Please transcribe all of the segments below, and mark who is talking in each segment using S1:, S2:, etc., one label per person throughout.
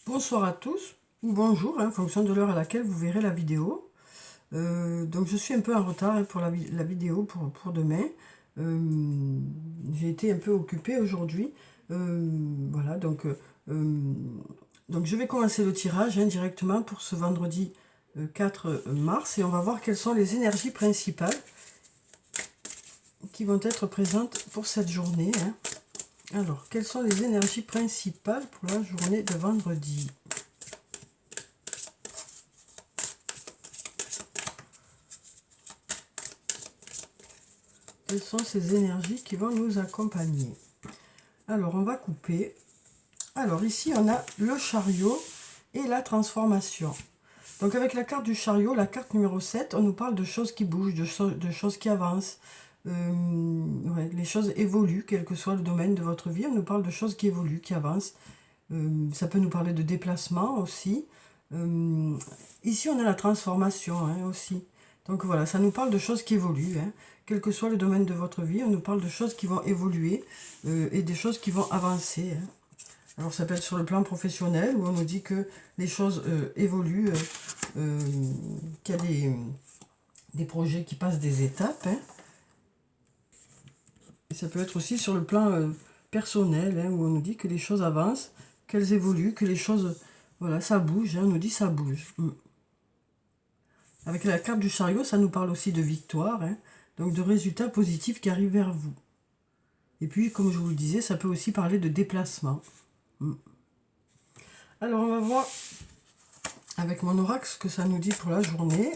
S1: Bonsoir à tous, ou bonjour, en fonction de l'heure à laquelle vous verrez la vidéo. Donc je suis un peu en retard pour la vidéo pour demain. J'ai été un peu occupée aujourd'hui. Voilà, donc je vais commencer le tirage directement pour ce vendredi 4 mars et on va voir quelles sont les énergies principales qui vont être présentes pour cette journée. Alors, quelles sont les énergies principales pour la journée de vendredi ? Quelles sont ces énergies qui vont nous accompagner? Alors, on va couper. Alors, ici, on a le chariot et la transformation. Donc, avec la carte du chariot, la carte numéro 7, on nous parle de choses qui bougent, de choses qui avancent. Ouais, les choses évoluent, quel que soit le domaine de votre vie. On nous parle de choses qui évoluent, qui avancent. Ça peut nous parler de déplacement aussi. Ici, on a la transformation aussi. Donc voilà, ça nous parle de choses qui évoluent. Quel que soit le domaine de votre vie, on nous parle de choses qui vont évoluer et des choses qui vont avancer. Alors ça peut être sur le plan professionnel, où on nous dit que les choses évoluent, qu'il y a des projets qui passent des étapes. Et ça peut être aussi sur le plan personnel, où on nous dit que les choses avancent, qu'elles évoluent, que les choses, voilà, ça bouge, on nous dit ça bouge. Avec la carte du chariot, ça nous parle aussi de victoire, donc de résultats positifs qui arrivent vers vous. Et puis, comme je vous le disais, ça peut aussi parler de déplacement. Alors, on va voir avec mon oracle ce que ça nous dit pour la journée.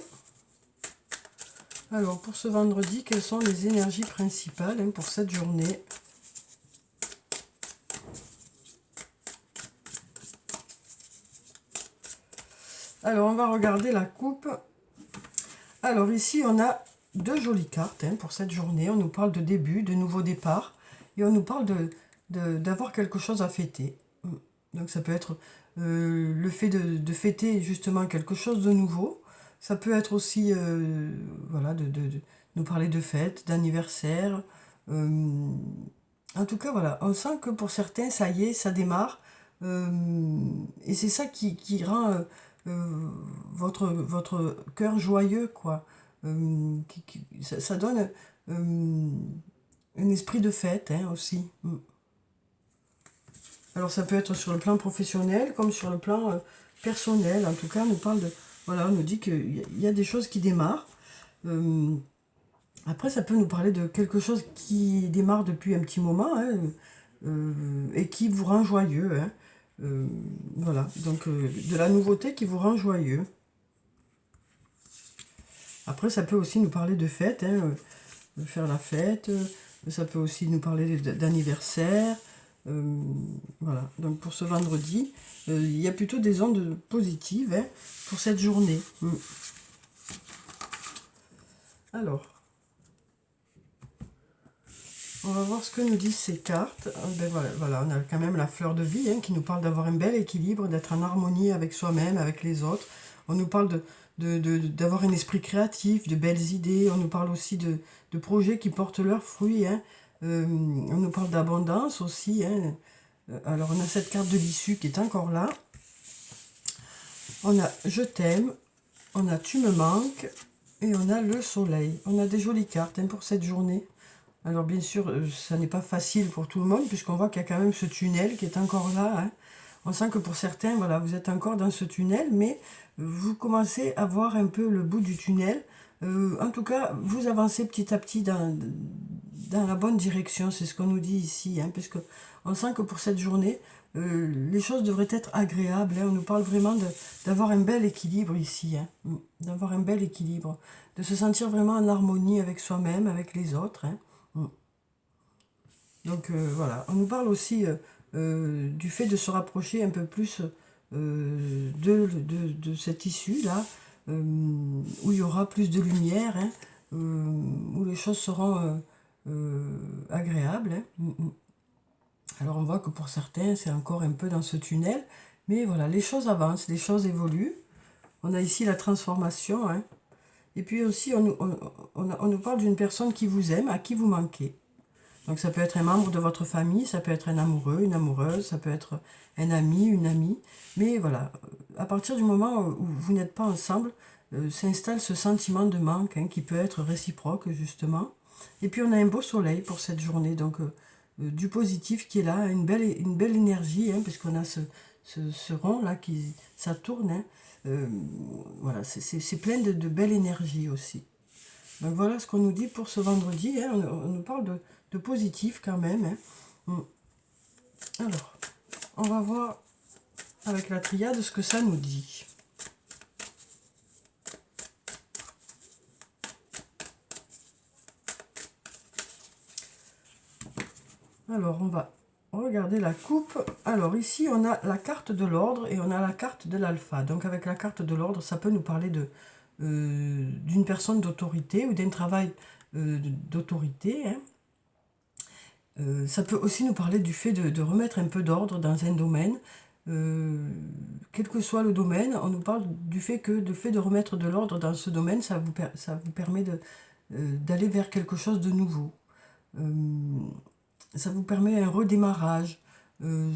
S1: Alors, pour ce vendredi, quelles sont les énergies principales pour cette journée ? Alors, on va regarder la coupe. Alors, ici, on a deux jolies cartes pour cette journée. On nous parle de début, de nouveau départ. Et on nous parle d'avoir quelque chose à fêter. Donc, ça peut être le fait de fêter justement quelque chose de nouveau. Ça peut être aussi, voilà, de nous parler de fête, d'anniversaire. En tout cas, voilà, on sent que pour certains, ça y est, ça démarre. Et c'est ça qui rend votre cœur joyeux, quoi. Ça donne un esprit de fête aussi. Alors ça peut être sur le plan professionnel comme sur le plan personnel. En tout cas, on nous parle de... Voilà, on nous dit qu'il y a des choses qui démarrent. Après, ça peut nous parler de quelque chose qui démarre depuis un petit moment et qui vous rend joyeux. Voilà, donc de la nouveauté qui vous rend joyeux. Après, ça peut aussi nous parler de fête, de faire la fête. Ça peut aussi nous parler d'anniversaire. Voilà, donc pour ce vendredi, il y a plutôt des ondes positives pour cette journée. Alors, on va voir ce que nous disent ces cartes. Ben voilà, on a quand même la fleur de vie qui nous parle d'avoir un bel équilibre, d'être en harmonie avec soi-même, avec les autres. On nous parle d'avoir un esprit créatif, de belles idées. On nous parle aussi de projets qui portent leurs fruits. On nous parle d'abondance aussi. Alors, on a cette carte de l'issue qui est encore là. On a je t'aime, on a tu me manques et on a le soleil. On a des jolies cartes pour cette journée. Alors, bien sûr, ça n'est pas facile pour tout le monde puisqu'on voit qu'il y a quand même ce tunnel qui est encore là. On sent que pour certains, voilà, vous êtes encore dans ce tunnel, mais vous commencez à voir un peu le bout du tunnel. En tout cas, vous avancez petit à petit dans la bonne direction, c'est ce qu'on nous dit ici, puisque on sent que pour cette journée, les choses devraient être agréables. On nous parle vraiment d'avoir un bel équilibre ici, d'avoir un bel équilibre, de se sentir vraiment en harmonie avec soi-même, avec les autres. Donc voilà, on nous parle aussi du fait de se rapprocher un peu plus de cette issue-là, où il y aura plus de lumière, où les choses seront agréables. Alors on voit que pour certains, c'est encore un peu dans ce tunnel, mais voilà, les choses avancent, les choses évoluent. On a ici la transformation, et puis aussi on nous parle d'une personne qui vous aime, à qui vous manquez. Donc ça peut être un membre de votre famille, ça peut être un amoureux, une amoureuse, ça peut être un ami, une amie. Mais voilà, à partir du moment où vous n'êtes pas ensemble, s'installe ce sentiment de manque, hein, qui peut être réciproque justement. Et puis on a un beau soleil pour cette journée, donc du positif qui est là, une belle énergie, hein, puisqu'on a ce rond là qui ça tourne, hein. Voilà, c'est plein de belle énergie aussi. Donc voilà ce qu'on nous dit pour ce vendredi, hein. On nous parle de positif quand même, hein. Alors, on va voir avec la triade ce que ça nous dit. Alors, on va regarder la coupe. Alors, ici, on a la carte de l'ordre et on a la carte de l'alpha. Donc, avec la carte de l'ordre, ça peut nous parler d'une personne d'autorité ou d'un travail d'autorité, hein. Ça peut aussi nous parler du fait de remettre un peu d'ordre dans un domaine. Quel que soit le domaine, on nous parle du fait que de remettre de l'ordre dans ce domaine, ça vous permet d'aller vers quelque chose de nouveau. Ça vous permet un redémarrage.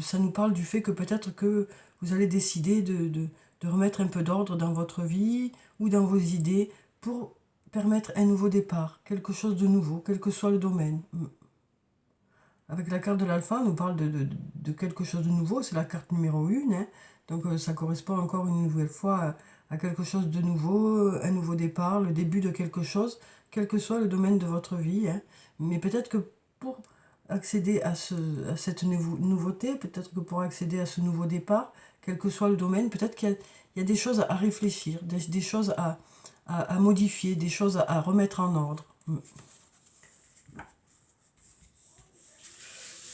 S1: Ça nous parle du fait que peut-être que vous allez décider de remettre un peu d'ordre dans votre vie ou dans vos idées pour permettre un nouveau départ, quelque chose de nouveau, quel que soit le domaine. Avec la carte de l'alpha, on nous parle de quelque chose de nouveau, c'est la carte numéro 1, hein. Donc ça correspond encore une nouvelle fois à quelque chose de nouveau, un nouveau départ, le début de quelque chose, quel que soit le domaine de votre vie, hein. Mais peut-être que pour accéder à cette nouveauté, peut-être que pour accéder à ce nouveau départ, quel que soit le domaine, peut-être qu'il y a des choses à réfléchir, des choses à modifier, des choses à remettre en ordre.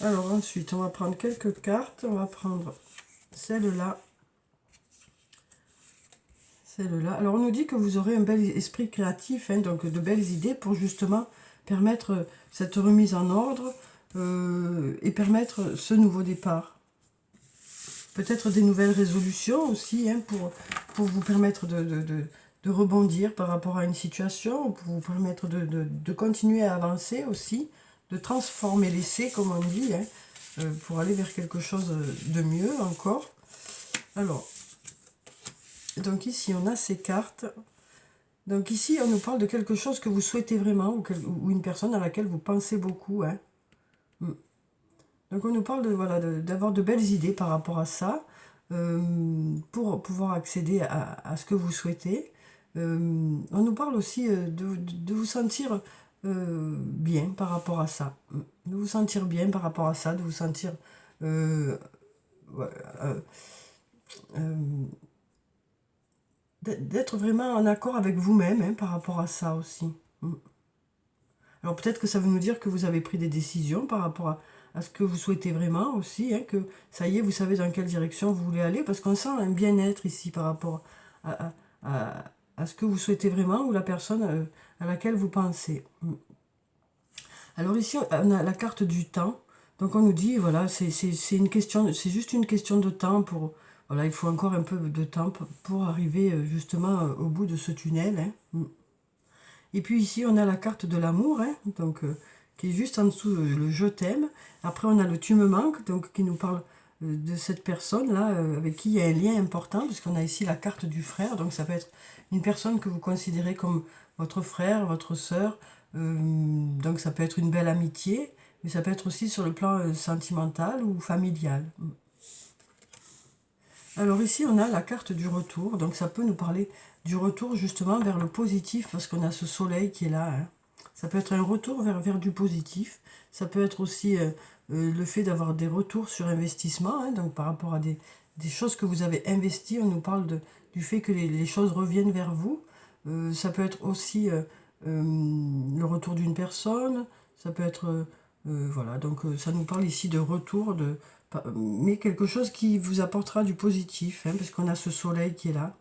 S1: Alors ensuite, on va prendre quelques cartes. On va prendre celle-là. Celle-là. Alors on nous dit que vous aurez un bel esprit créatif, hein, donc de belles idées pour justement permettre cette remise en ordre et permettre ce nouveau départ. Peut-être des nouvelles résolutions aussi, hein, pour vous permettre de rebondir par rapport à une situation, pour vous permettre de continuer à avancer aussi, de transformer l'essai, comme on dit, hein, pour aller vers quelque chose de mieux encore. Alors, donc ici, on a ces cartes. Donc ici, on nous parle de quelque chose que vous souhaitez vraiment, ou une personne à laquelle vous pensez beaucoup, hein. Donc on nous parle voilà, d'avoir de belles idées par rapport à ça, pour pouvoir accéder à ce que vous souhaitez. On nous parle aussi de vous sentir bien par rapport à ça. De vous sentir bien par rapport à ça, de vous sentir d'être vraiment en accord avec vous-même, hein, par rapport à ça aussi. Alors peut-être que ça veut nous dire que vous avez pris des décisions par rapport à ce que vous souhaitez vraiment aussi, hein, que ça y est, vous savez dans quelle direction vous voulez aller, parce qu'on sent un bien-être ici par rapport à ce que vous souhaitez vraiment ou la personne à laquelle vous pensez. Alors ici, on a la carte du temps. Donc on nous dit, voilà, c'est une question, c'est juste une question de temps pour... Voilà, il faut encore un peu de temps pour arriver justement au bout de ce tunnel, hein. Et puis ici, on a la carte de l'amour, hein, donc, qui est juste en dessous le je t'aime. Après, on a le tu me manques, donc, qui nous parle de cette personne-là, avec qui il y a un lien important, puisqu'on a ici la carte du frère. Donc ça peut être une personne que vous considérez comme votre frère, votre sœur. Donc ça peut être une belle amitié, mais ça peut être aussi sur le plan sentimental ou familial. Alors ici, on a la carte du retour, donc ça peut nous parler du retour justement vers le positif, parce qu'on a ce soleil qui est là, hein. Ça peut être un retour vers du positif, ça peut être aussi le fait d'avoir des retours sur investissement, hein, donc par rapport à des choses que vous avez investies, on nous parle du fait que les choses reviennent vers vous. Ça peut être aussi le retour d'une personne, ça peut être... voilà, donc ça nous parle ici de retour, mais quelque chose qui vous apportera du positif, hein, parce qu'on a ce soleil qui est là.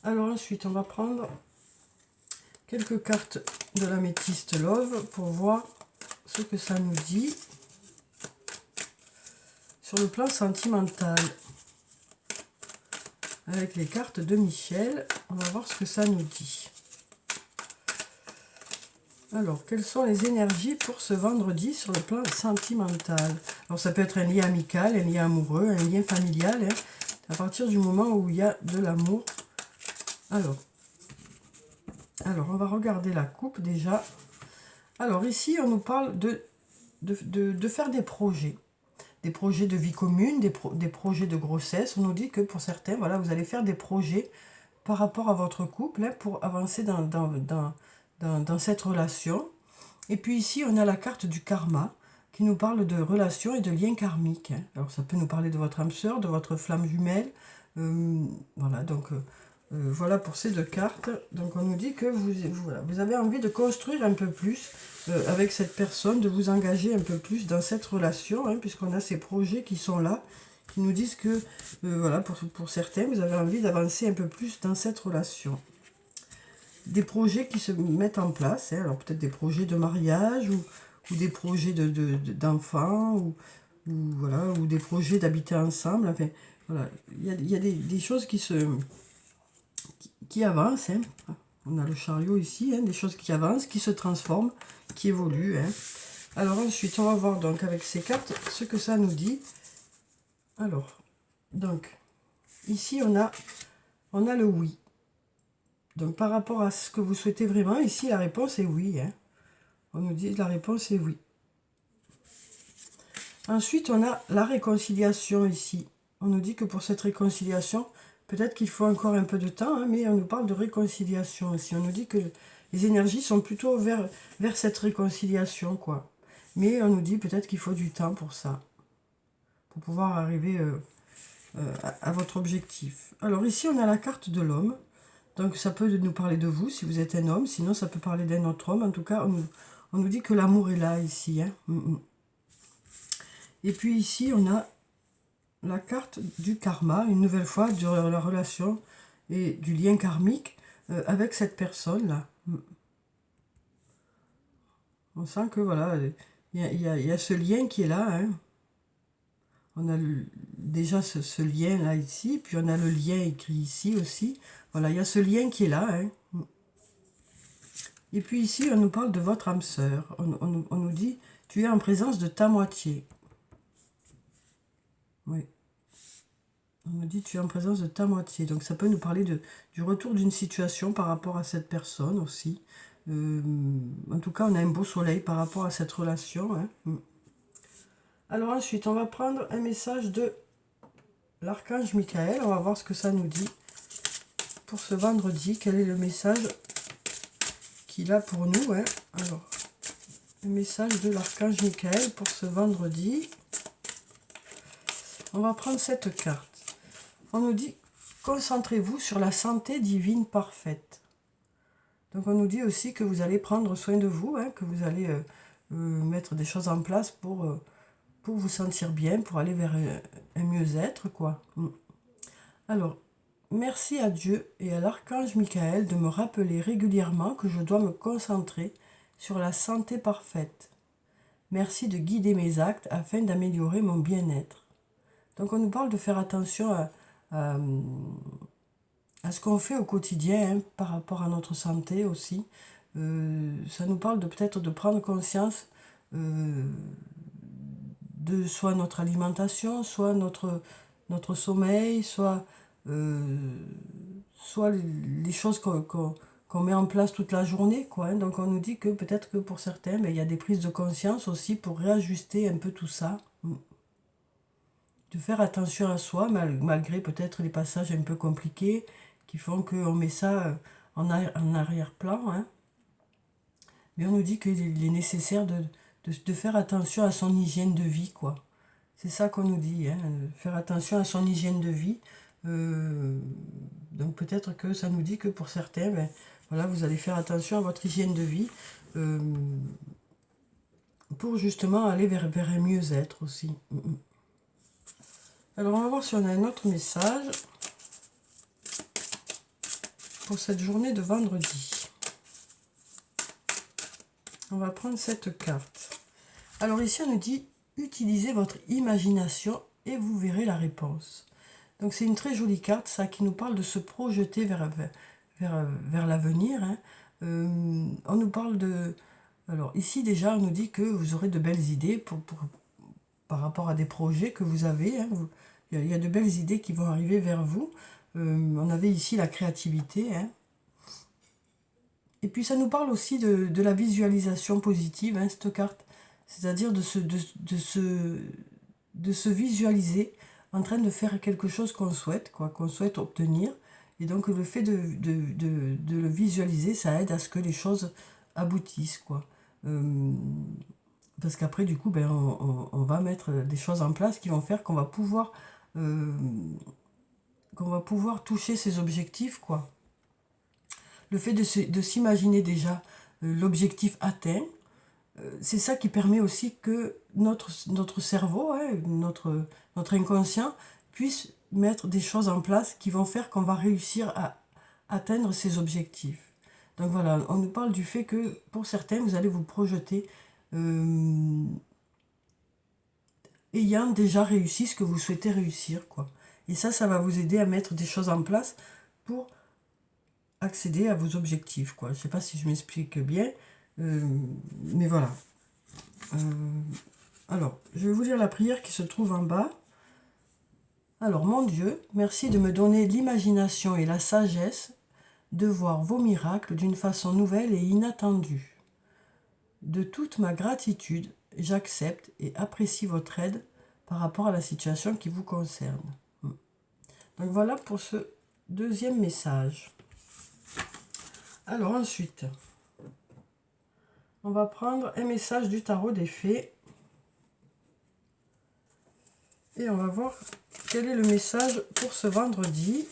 S1: Alors ensuite, on va prendre quelques cartes de l'améthyste Love pour voir ce que ça nous dit sur le plan sentimental. Avec les cartes de Michel, on va voir ce que ça nous dit. Alors, quelles sont les énergies pour ce vendredi sur le plan sentimental? Alors, ça peut être un lien amical, un lien amoureux, un lien familial, hein, à partir du moment où il y a de l'amour. Alors, on va regarder la coupe déjà. Alors, ici, on nous parle de faire des projets de vie commune, des projets de grossesse. On nous dit que pour certains, voilà, vous allez faire des projets par rapport à votre couple, hein, pour avancer dans cette relation. Et puis ici, on a la carte du karma qui nous parle de relations et de liens karmiques, hein. Alors ça peut nous parler de votre âme sœur, de votre flamme jumelle. Voilà, donc voilà pour ces deux cartes. Donc on nous dit que voilà, vous avez envie de construire un peu plus avec cette personne, de vous engager un peu plus dans cette relation, hein, puisqu'on a ces projets qui sont là, qui nous disent que voilà, pour certains, vous avez envie d'avancer un peu plus dans cette relation. Des projets qui se mettent en place, hein, alors peut-être des projets de mariage ou des projets d'enfants voilà, ou des projets d'habiter ensemble. Enfin, voilà, il y a des choses qui avancent, hein. On a le chariot ici, hein, des choses qui avancent, qui se transforment, qui évoluent, hein. Alors ensuite, on va voir donc avec ces cartes ce que ça nous dit. Alors, donc, ici on a le oui. Donc par rapport à ce que vous souhaitez vraiment, ici la réponse est oui, hein. On nous dit que la réponse est oui. Ensuite, on a la réconciliation ici. On nous dit que pour cette réconciliation, peut-être qu'il faut encore un peu de temps, hein, mais on nous parle de réconciliation aussi. On nous dit que les énergies sont plutôt vers cette réconciliation, quoi. Mais on nous dit peut-être qu'il faut du temps pour ça, pour pouvoir arriver à votre objectif. Alors ici, on a la carte de l'homme. Donc ça peut nous parler de vous, si vous êtes un homme. Sinon, ça peut parler d'un autre homme. En tout cas, on nous dit que l'amour est là, ici, hein. Et puis ici, on a la carte du karma, une nouvelle fois, de la relation et du lien karmique avec cette personne-là. On sent que, voilà, il y a ce lien qui est là, hein. On a déjà ce lien-là ici, puis on a le lien écrit ici aussi. Voilà, il y a ce lien qui est là, hein. Et puis ici, on nous parle de votre âme sœur. On nous dit, tu es en présence de ta moitié. Oui. On nous dit, tu es en présence de ta moitié. Donc ça peut nous parler du retour d'une situation par rapport à cette personne aussi. En tout cas, on a un beau soleil par rapport à cette relation, hein. Alors ensuite, on va prendre un message de l'archange Michael. On va voir ce que ça nous dit pour ce vendredi. Quel est le message qu'il a pour nous, hein. Alors, le message de l'archange Michael pour ce vendredi. On va prendre cette carte. On nous dit, concentrez-vous sur la santé divine parfaite. Donc on nous dit aussi que vous allez prendre soin de vous, hein, que vous allez mettre des choses en place pour vous sentir bien, pour aller vers un mieux-être, quoi. Alors, merci à Dieu et à l'archange Michael de me rappeler régulièrement que je dois me concentrer sur la santé parfaite. Merci de guider mes actes afin d'améliorer mon bien-être. Donc on nous parle de faire attention à ce qu'on fait au quotidien, hein, par rapport à notre santé aussi. Ça nous parle de peut-être de prendre conscience de soit notre alimentation, soit notre sommeil, soit les choses qu'on met en place toute la journée, quoi, hein. Donc on nous dit que peut-être que pour certains, il y a des prises de conscience aussi pour réajuster un peu tout ça. De faire attention à soi, malgré peut-être les passages un peu compliqués qui font qu'on met ça en arrière-plan, hein. Mais on nous dit qu'il est nécessaire de faire attention à son hygiène de vie, quoi. C'est ça qu'on nous dit, hein, faire attention à son hygiène de vie. Donc peut-être que ça nous dit que pour certains, voilà, vous allez faire attention à votre hygiène de vie pour justement aller vers un mieux-être aussi. Alors on va voir si on a un autre message pour cette journée de vendredi. On va prendre cette carte. Alors ici on nous dit, utilisez votre imagination et vous verrez la réponse. Donc c'est une très jolie carte, ça, qui nous parle de se projeter vers l'avenir, hein. On nous parle Alors ici déjà, on nous dit que vous aurez de belles idées par rapport à des projets que vous avez. Hein. Il y a de belles idées qui vont arriver vers vous. On avait ici la créativité. Hein. Et puis ça nous parle aussi de la visualisation positive, hein, cette carte. C'est-à-dire de se visualiser en train de faire quelque chose qu'on souhaite, quoi, qu'on souhaite obtenir. Et donc le fait de le visualiser, ça aide à ce que les choses aboutissent, quoi. Parce qu'après, du coup, ben, on va mettre des choses en place qui vont faire euh, qu'on va pouvoir toucher ces objectifs, quoi. Le fait de s'imaginer déjà l'objectif atteint, c'est ça qui permet aussi que notre cerveau, hein, notre inconscient, puisse mettre des choses en place qui vont faire qu'on va réussir à atteindre ces objectifs. Donc voilà, on nous parle du fait que pour certains, vous allez vous projeter ayant déjà réussi ce que vous souhaitez réussir, quoi. Et ça va vous aider à mettre des choses en place pour accéder à vos objectifs, quoi. Je sais pas si je m'explique bien, mais voilà. Alors, je vais vous lire la prière qui se trouve en bas. Alors, mon Dieu, merci de me donner l'imagination et la sagesse de voir vos miracles d'une façon nouvelle et inattendue. De toute ma gratitude, j'accepte et apprécie votre aide par rapport à la situation qui vous concerne. Donc voilà pour ce deuxième message. Alors ensuite, on va prendre un message du tarot des fées. Et on va voir quel est le message pour ce vendredi.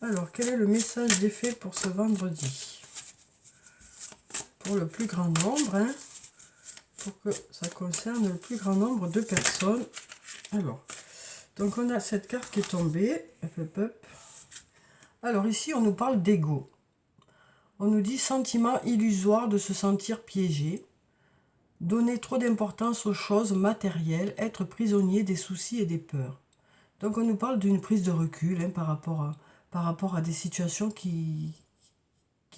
S1: Alors, quel est le message des fées pour ce vendredi? Pour le plus grand nombre, hein, pour que ça concerne le plus grand nombre de personnes. Alors, donc on a cette carte qui est tombée. Alors ici, on nous parle d'ego. On nous dit sentiment illusoire de se sentir piégé, donner trop d'importance aux choses matérielles, être prisonnier des soucis et des peurs. Donc on nous parle d'une prise de recul, hein, par rapport à des situations qui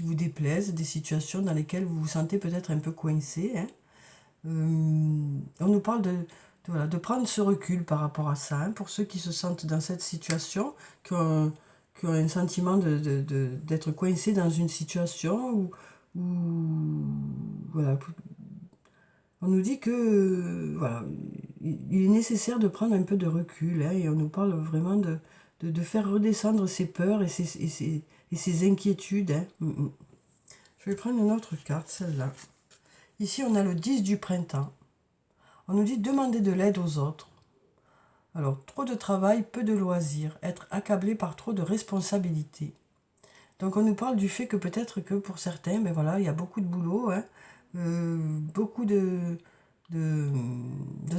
S1: vous déplaisent, des situations dans lesquelles vous vous sentez peut-être un peu coincé. Hein. On nous parle voilà, de prendre ce recul par rapport à ça, hein, pour ceux qui se sentent dans cette situation, qui ont un sentiment d'être coincé dans une situation où voilà, on nous dit que voilà, il est nécessaire de prendre un peu de recul, hein, et on nous parle vraiment de faire redescendre ses peurs et ses inquiétudes. Hein. Je vais prendre une autre carte, celle-là. Ici, on a le 10 du printemps. On nous dit demander de l'aide aux autres. Alors, trop de travail, peu de loisirs, être accablé par trop de responsabilités. Donc, on nous parle du fait que peut-être que pour certains, ben voilà, il y a beaucoup de boulot, hein, beaucoup de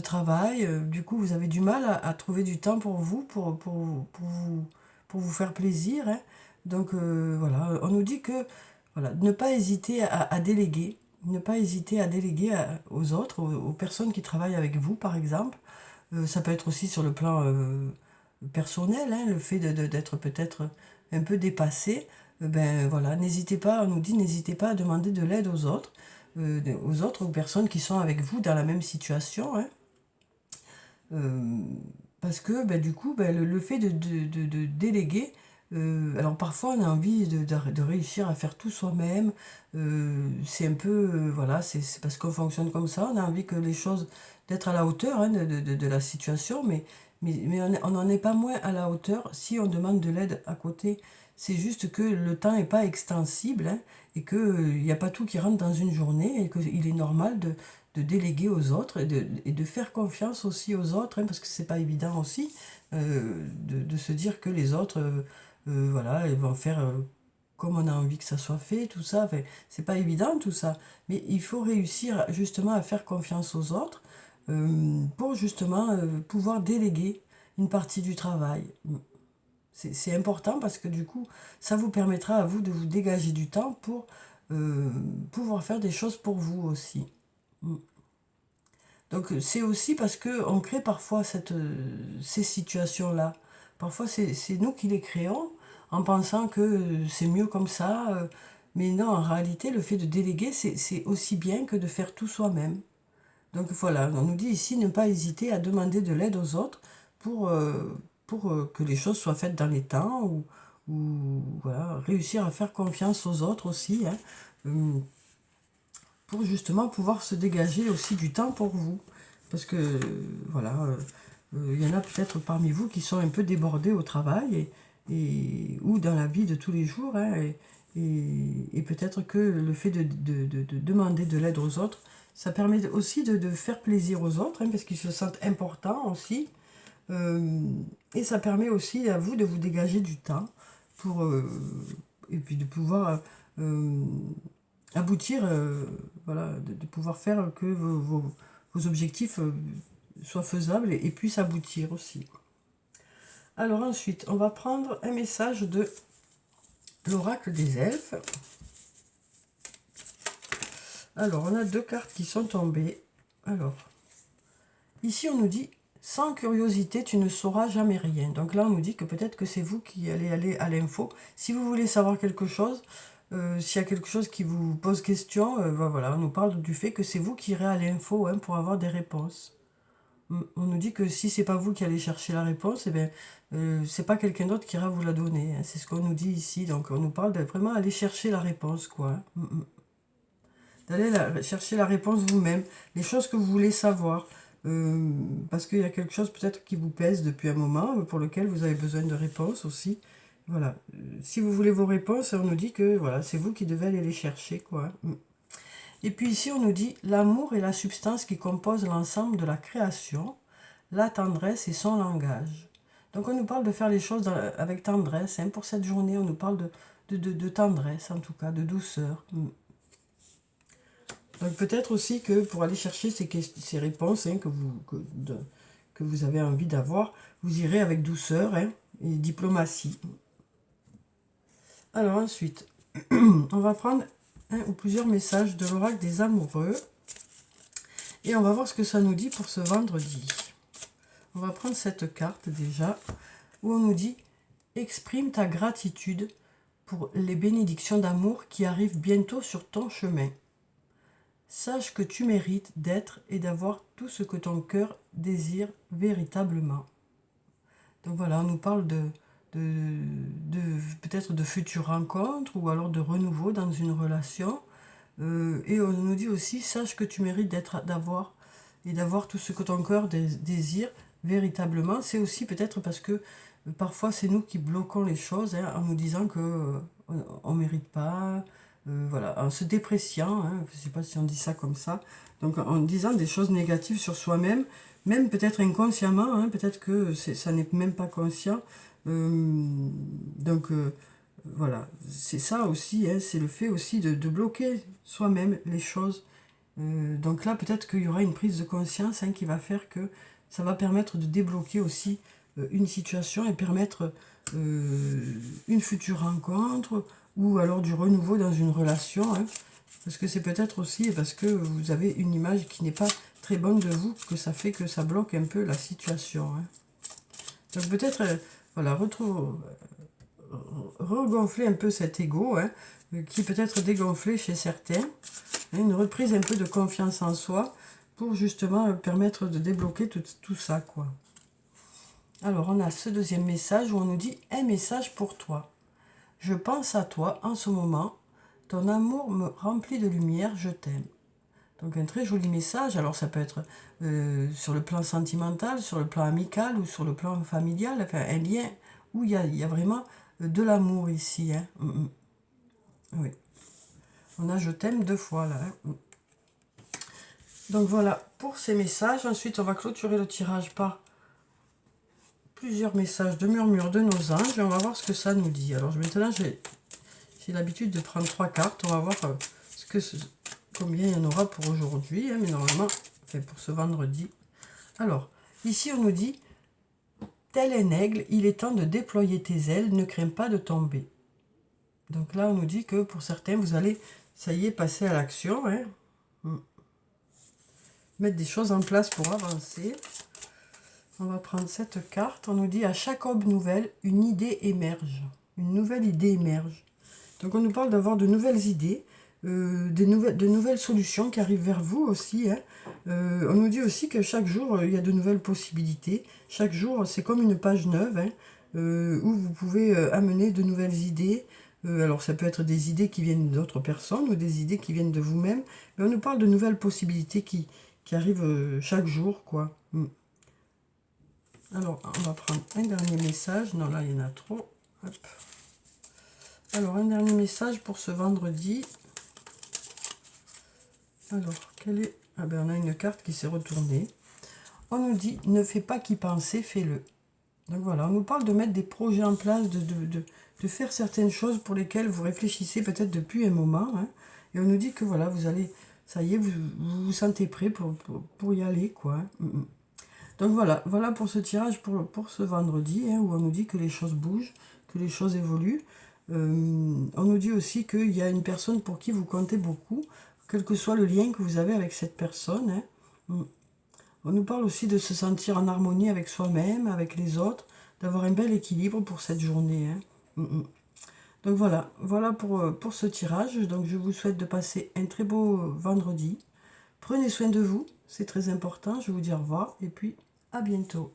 S1: travail. Du coup, vous avez du mal à trouver du temps pour vous, pour vous faire plaisir. Hein. Donc, voilà, on nous dit que voilà, ne pas hésiter à déléguer. Ne pas hésiter à déléguer aux autres, aux personnes qui travaillent avec vous, par exemple. Ça peut être aussi sur le plan personnel, hein, le fait d'être peut-être un peu dépassé. Ben voilà, n'hésitez pas, on nous dit, n'hésitez pas à demander de l'aide aux autres personnes qui sont avec vous dans la même situation. Hein. Parce que ben, du coup, ben, le fait de déléguer, alors parfois on a envie de réussir à faire tout soi-même, c'est un peu, voilà, c'est parce qu'on fonctionne comme ça, on a envie que les choses, d'être à la hauteur, hein, de la situation, mais on n'en est pas moins à la hauteur si on demande de l'aide à côté. C'est juste que le temps n'est pas extensible, hein, et qu'il n'y a pas tout qui rentre dans une journée et qu'il est normal de déléguer aux autres et de faire confiance aussi aux autres, hein, parce que c'est pas évident aussi de se dire que les autres voilà, ils vont faire comme on a envie que ça soit fait, tout ça. Enfin, c'est pas évident tout ça, mais il faut réussir justement à faire confiance aux autres pour justement pouvoir déléguer une partie du travail. C'est important parce que du coup, ça vous permettra à vous de vous dégager du temps pour pouvoir faire des choses pour vous aussi. Donc c'est aussi parce qu'on crée parfois ces situations-là. Parfois c'est nous qui les créons en pensant que c'est mieux comme ça. Mais non, en réalité, le fait de déléguer, c'est aussi bien que de faire tout soi-même. Donc voilà, on nous dit ici ne pas hésiter à demander de l'aide aux autres pour, que les choses soient faites dans les temps ou voilà, réussir à faire confiance aux autres aussi, hein, pour justement pouvoir se dégager aussi du temps pour vous. Parce que voilà, il y en a peut-être parmi vous qui sont un peu débordés au travail ou dans la vie de tous les jours, hein, et peut-être que le fait de demander de l'aide aux autres, ça permet aussi de faire plaisir aux autres, hein, parce qu'ils se sentent importants aussi. Et ça permet aussi à vous de vous dégager du temps pour, et puis de pouvoir aboutir, voilà, de pouvoir faire que vos objectifs soient faisables et puissent aboutir aussi. Alors ensuite, on va prendre un message de l'oracle des elfes. Alors, on a 2 cartes qui sont tombées. Alors, ici, on nous dit « Sans curiosité, tu ne sauras jamais rien ». Donc là, on nous dit que peut-être que c'est vous qui allez aller à l'info. Si vous voulez savoir quelque chose, s'il y a quelque chose qui vous pose question, ben voilà, on nous parle du fait que c'est vous qui irez à l'info, hein, pour avoir des réponses. On nous dit que si c'est pas vous qui allez chercher la réponse, eh bien, c'est pas quelqu'un d'autre qui ira vous la donner, hein. C'est ce qu'on nous dit ici. Donc, on nous parle de vraiment aller chercher la réponse, quoi. D'aller chercher la réponse vous-même, les choses que vous voulez savoir, parce qu'il y a quelque chose peut-être qui vous pèse depuis un moment, pour lequel vous avez besoin de réponses aussi. Voilà, si vous voulez vos réponses, on nous dit que voilà, c'est vous qui devez aller les chercher, quoi. Et puis ici, on nous dit, l'amour est la substance qui compose l'ensemble de la création, la tendresse est son langage. Donc on nous parle de faire les choses avec tendresse, hein. Pour cette journée, on nous parle de tendresse, en tout cas, de douceur. Donc peut-être aussi que pour aller chercher ces réponses, hein, que vous avez envie d'avoir, vous irez avec douceur, hein, et diplomatie. Alors ensuite, on va prendre un ou plusieurs messages de l'oracle des amoureux. Et on va voir ce que ça nous dit pour ce vendredi. On va prendre cette carte déjà, où on nous dit « Exprime ta gratitude pour les bénédictions d'amour qui arrivent bientôt sur ton chemin. Sache que tu mérites d'être et d'avoir tout ce que ton cœur désire véritablement. » Donc voilà, on nous parle peut-être de futures rencontres ou alors de renouveau dans une relation. Et on nous dit aussi, sache que tu mérites d'avoir tout ce que ton cœur désire véritablement. C'est aussi peut-être parce que parfois c'est nous qui bloquons les choses, hein, en nous disant que on ne mérite pas, voilà, en se dépréciant, hein, je ne sais pas si on dit ça comme ça, donc en disant des choses négatives sur soi-même, même peut-être inconsciemment, hein, peut-être que ça n'est même pas conscient. Donc voilà, c'est ça aussi, hein, c'est le fait aussi de bloquer soi-même les choses. Donc là, peut-être qu'il y aura une prise de conscience, hein, qui va faire que ça va permettre de débloquer aussi une situation et permettre une future rencontre ou alors du renouveau dans une relation, hein, parce que c'est peut-être aussi parce que vous avez une image qui n'est pas très bonne de vous que ça fait que ça bloque un peu la situation, hein. Donc peut-être, voilà, regonfler un peu cet ego, hein, qui peut être dégonflé chez certains, hein, une reprise un peu de confiance en soi pour justement permettre de débloquer tout ça, quoi. Alors on a ce deuxième message où on nous dit un message pour toi. Je pense à toi en ce moment, ton amour me remplit de lumière, je t'aime. Donc un très joli message. Alors ça peut être sur le plan sentimental, sur le plan amical ou sur le plan familial, enfin un lien où il y a vraiment de l'amour ici, hein. Oui. On a je t'aime 2 fois là, hein. Donc voilà pour ces messages. Ensuite on va clôturer le tirage par plusieurs messages de murmure de nos anges et on va voir ce que ça nous dit. Alors maintenant j'ai l'habitude de prendre 3 cartes. On va voir combien il y en aura pour aujourd'hui, hein, mais normalement, enfin pour ce vendredi. Alors, ici on nous dit, tel un aigle, il est temps de déployer tes ailes, ne crains pas de tomber. Donc là, on nous dit que pour certains, vous allez, ça y est, passer à l'action, hein. Mettre des choses en place pour avancer. On va prendre cette carte. On nous dit, à chaque aube nouvelle, une idée émerge. Une nouvelle idée émerge. Donc on nous parle d'avoir de nouvelles idées, de nouvelles solutions qui arrivent vers vous aussi, hein. On nous dit aussi que chaque jour, il y a de nouvelles possibilités. Chaque jour, c'est comme une page neuve, hein, où vous pouvez amener de nouvelles idées. Alors ça peut être des idées qui viennent d'autres personnes ou des idées qui viennent de vous-même. Mais on nous parle de nouvelles possibilités qui arrivent chaque jour, quoi. Alors, on va prendre un dernier message. Non, là, il y en a trop. Hop. Alors, un dernier message pour ce vendredi. Alors, quel est... Ah ben, on a une carte qui s'est retournée. On nous dit, ne fais pas qu'y penser, fais-le. Donc voilà, on nous parle de mettre des projets en place, de faire certaines choses pour lesquelles vous réfléchissez peut-être depuis un moment, hein. Et on nous dit que voilà, vous allez, ça y est, vous vous sentez prêt pour y aller, quoi, hein. Donc voilà pour ce tirage pour ce vendredi, hein, où on nous dit que les choses bougent, que les choses évoluent. On nous dit aussi qu'il y a une personne pour qui vous comptez beaucoup, quel que soit le lien que vous avez avec cette personne, hein. On nous parle aussi de se sentir en harmonie avec soi-même, avec les autres, d'avoir un bel équilibre pour cette journée, hein. Donc voilà pour ce tirage. Donc je vous souhaite de passer un très beau vendredi. Prenez soin de vous, c'est très important. Je vous dis au revoir et puis à bientôt.